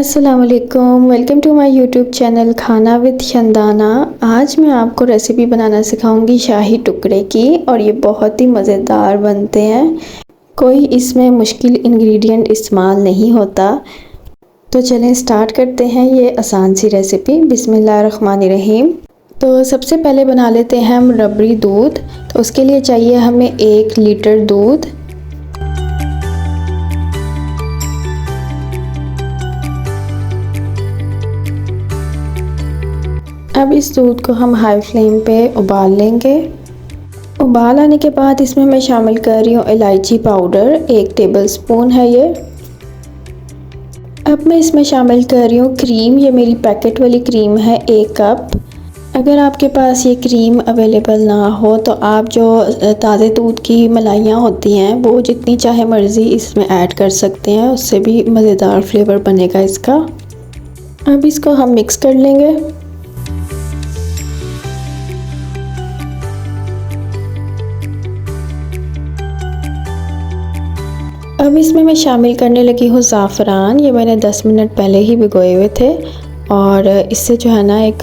अस्सलाम वालेकुम, welcome to my YouTube channel Khana with Shandana. आज मैं आपको रेसिपी बनाना सिखाऊंगी शाही टुकड़े की और ये बहुत ही मज़ेदार बनते हैं। कोई इसमें मुश्किल इंग्रेडिएंट इस्तेमाल नहीं होता। तो चलें स्टार्ट करते हैं ये आसान सी रेसिपी। बिस्मिल्लाहिर्रहमानिर्रहीम। तो सबसे पहले बना लेते हैं हम रबड़ी दूध। तो उसके लिए चाहिए हमें 1 लीटर दूध। अब इस दूध को हम हाई फ्लेम पे उबाल लेंगे। उबाल आने के बाद इसमें मैं शामिल कर रही हूँ इलायची पाउडर, 1 टेबलस्पून है ये। अब मैं इसमें शामिल कर रही हूँ क्रीम, ये मेरी पैकेट वाली क्रीम है 1 कप। अगर आपके पास ये क्रीम अवेलेबल ना हो तो आप जो ताज़े दूध की मलाइयाँ होती हैं वो जितनी चाहे मर्ज़ी इसमें ऐड कर सकते हैं, उससे भी मज़ेदार फ्लेवर बनेगा इसका। अब इसको हम मिक्स कर लेंगे। अब इसमें मैं शामिल करने लगी हूँ ज़ाफ़रान। ये मैंने 10 मिनट पहले ही भिगोए हुए थे और इससे जो है ना एक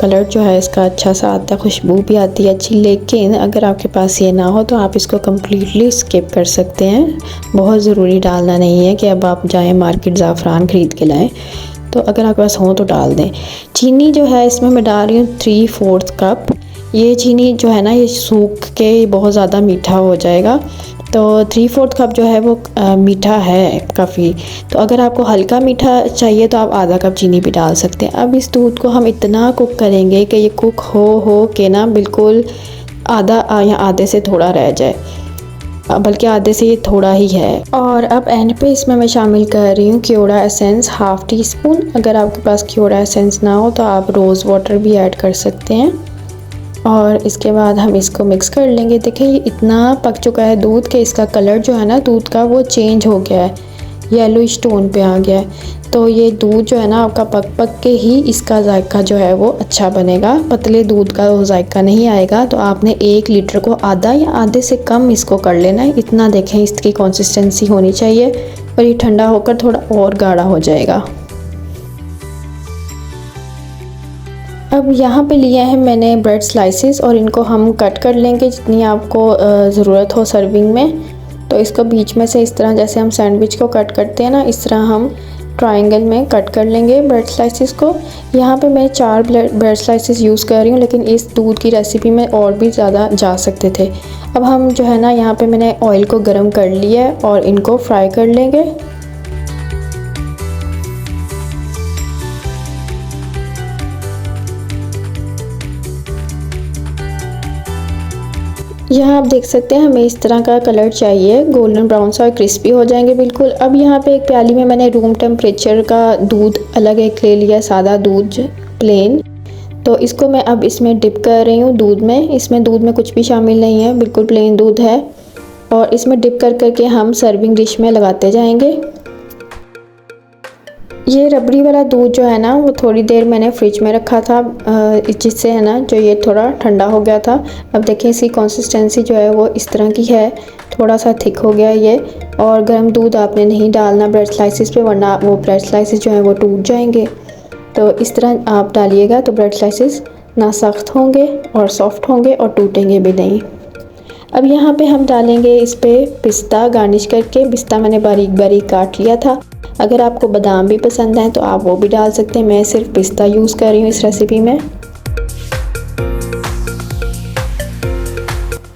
कलर जो है इसका अच्छा सा आता है, खुशबू भी आती है अच्छी। लेकिन अगर आपके पास ये ना हो तो आप इसको कम्प्लीटली स्किप कर सकते हैं। बहुत ज़रूरी डालना नहीं है कि अब आप जाएं मार्केट ज़ाफ़रान ख़रीद के लाएं। तो अगर आपके पास हो तो डाल दें। चीनी जो है इसमें मैं डाल रही हूँ 3/4 कप। ये चीनी जो है ना ये सूख के बहुत ज़्यादा मीठा हो जाएगा, तो 3/4 कप जो है वो मीठा है काफ़ी। तो अगर आपको हल्का मीठा चाहिए तो आप आधा कप चीनी भी डाल सकते हैं। अब इस दूध को हम इतना कुक करेंगे कि ये कुक हो के ना बिल्कुल आधा या आधे से थोड़ा रह जाए, बल्कि आधे से ये थोड़ा ही है। और अब एंड पे इसमें मैं शामिल कर रही हूँ क्योड़ा एसेंस, 1/2 टीस्पून। अगर आपके पास क्योड़ा एसेंस ना हो तो आप रोज़ वाटर भी ऐड कर सकते हैं। और इसके बाद हम इसको मिक्स कर लेंगे। देखिए ये इतना पक चुका है दूध के इसका कलर जो है ना दूध का वो चेंज हो गया है, येलोइश टोन पे आ गया है। तो ये दूध जो है ना आपका पक के ही इसका जायका जो है वो अच्छा बनेगा। पतले दूध का वो जायका नहीं आएगा। तो आपने 1 लीटर को आधा या आधे से कम इसको कर लेना है। इतना देखें इसकी कंसिस्टेंसी होनी चाहिए और ये ठंडा होकर थोड़ा और गाढ़ा हो जाएगा। अब यहाँ पे लिए हैं मैंने ब्रेड स्लाइसेस और इनको हम कट कर लेंगे जितनी आपको ज़रूरत हो सर्विंग में। तो इसको बीच में से इस तरह जैसे हम सैंडविच को कट करते हैं ना, इस तरह हम ट्रायंगल में कट कर लेंगे ब्रेड स्लाइसेस को। यहाँ पे मैं 4 ब्रेड स्लाइसेस यूज़ कर रही हूँ, लेकिन इस दूध की रेसिपी में और भी ज़्यादा जा सकते थे। अब हम जो है ना यहाँ पर मैंने ऑयल को गर्म कर लिया है और इनको फ्राई कर लेंगे। यहाँ आप देख सकते हैं हमें इस तरह का कलर चाहिए, गोल्डन ब्राउन सा और क्रिस्पी हो जाएंगे बिल्कुल। अब यहाँ पे एक प्याली में मैंने रूम टेम्परेचर का दूध अलग एक ले लिया, सादा दूध प्लेन। तो इसको मैं अब इसमें डिप कर रही हूँ दूध में। इसमें दूध में कुछ भी शामिल नहीं है, बिल्कुल प्लेन दूध है। और इसमें डिप कर के हम सर्विंग डिश में लगाते जाएंगे। ये रबड़ी वाला दूध जो है ना वो थोड़ी देर मैंने फ्रिज में रखा था, जिससे है ना जो ये थोड़ा ठंडा हो गया था। अब देखिए इसकी कंसिस्टेंसी जो है वो इस तरह की है, थोड़ा सा थिक हो गया ये। और गर्म दूध आपने नहीं डालना ब्रेड स्लाइसेस पे, वरना वो ब्रेड स्लाइसेस जो है वो टूट जाएंगे। तो इस तरह आप डालिएगा तो ब्रेड स्लाइसेस ना सख्त होंगे और सॉफ्ट होंगे और टूटेंगे भी नहीं। अब यहाँ पे हम डालेंगे इस पर पिस्ता गार्निश करके। पिस्ता मैंने बारीक बारीक काट लिया था। अगर आपको बादाम भी पसंद है तो आप वो भी डाल सकते हैं। मैं सिर्फ पिस्ता यूज़ कर रही हूँ इस रेसिपी में।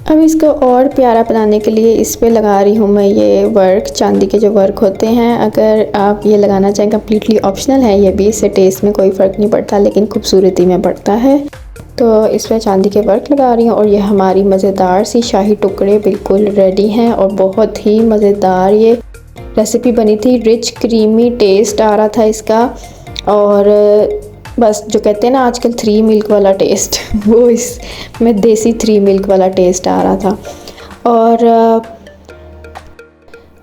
अब इसको और प्यारा बनाने के लिए इस पे लगा रही हूँ मैं ये वर्क, चांदी के जो वर्क होते हैं। अगर आप ये लगाना चाहें, कम्प्लीटली ऑप्शनल है ये भी, इससे टेस्ट में कोई फ़र्क नहीं पड़ता लेकिन खूबसूरती में पड़ता है। तो इस पर चांदी के वर्क लगा रही हूँ और ये हमारी मज़ेदार सी शाही टुकड़े बिल्कुल रेडी हैं। और बहुत ही मज़ेदार ये रेसिपी बनी थी, रिच क्रीमी टेस्ट आ रहा था इसका। और बस जो कहते हैं ना आजकल 3 मिल्क वाला टेस्ट, वो इसमें देसी 3 मिल्क वाला टेस्ट आ रहा था। और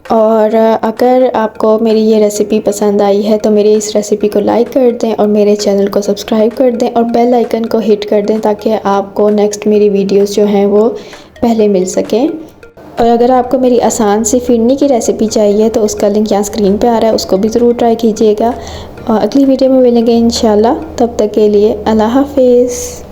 अगर आपको मेरी ये रेसिपी पसंद आई है तो मेरी इस रेसिपी को लाइक कर दें और मेरे चैनल को सब्सक्राइब कर दें और बेल आइकन को हिट कर दें ताकि आपको नेक्स्ट मेरी वीडियोस जो हैं वो पहले मिल सकें। और अगर आपको मेरी आसान सी फिरनी की रेसिपी चाहिए तो उसका लिंक यहाँ स्क्रीन पे आ रहा है, उसको भी ज़रूर ट्राई कीजिएगा। अगली वीडियो में मिलेंगे इंशाल्लाह। तब तक के लिए अल्लाह हाफिज़।